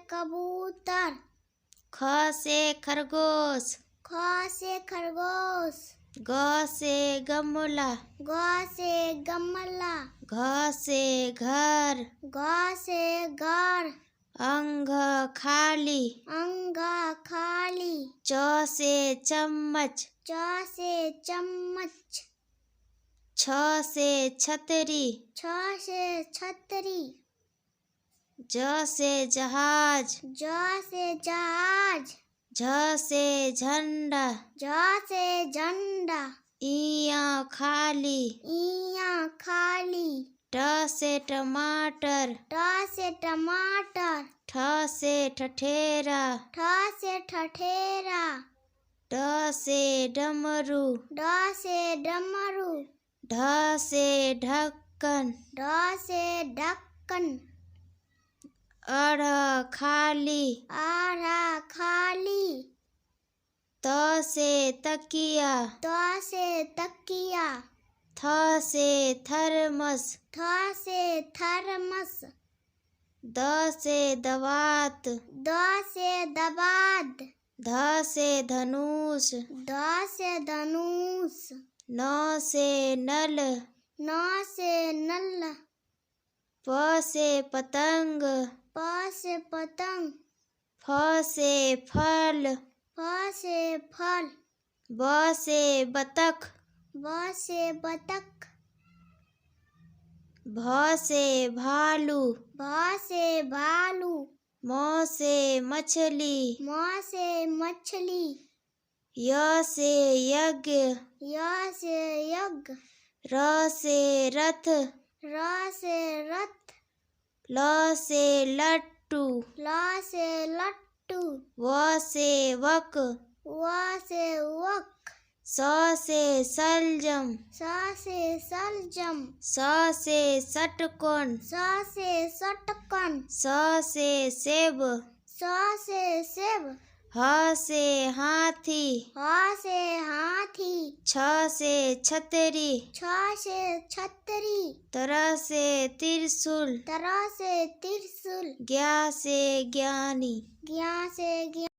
कबूतर। ख से खरगोश। ख से खरगोश। ग से गमला। ग से गमला। घ से घर। घ से घर। अंग खाली। अंग खाली। च से चम्मच। च से चम्मच। छ से छतरी। छ से छतरी। ज से जहाज। ज से जहाज। झ से झंडा। झ से झंडा। इया खाली। इया खाली। ट से टमाटर। ट से टमाटर। ठ से ठठेरा। ठ से ठठेरा। ड से डमरू। ड से डमरू। ढ से ढक्कन। ढ से ढक्कन। अड़ खाली। आरा खाली। त से तकिया। त से तकिया। थ से थर्मस। थ से थर्मस। द से दवात। द से दबाद। ध से धनुष। ध से धनुष। न से नल। न से नल। प से पतंग। प से पतंग। फ से फल। फ से फल। ब से बतख। ब से बतख। भ से भालू। भ से भालू। म से मछली। म से मछली। य से यज्ञ। य से यज्ञ। र से रथ। र से रथ। ल से लट्टू। ल से लट्टू। व से वक। व से वक। स से सलजम। स से सलजम। स से षटकोण। स से षटकोण। स से सेब। स से सेब। ह से हाथी। ह से हाथी। छ से छतरी। छ से छतरी। तर से त्रिशूल। तर से त्रिशूल। ज्ञा से ज्ञानी। ज्ञा से ज्ञान।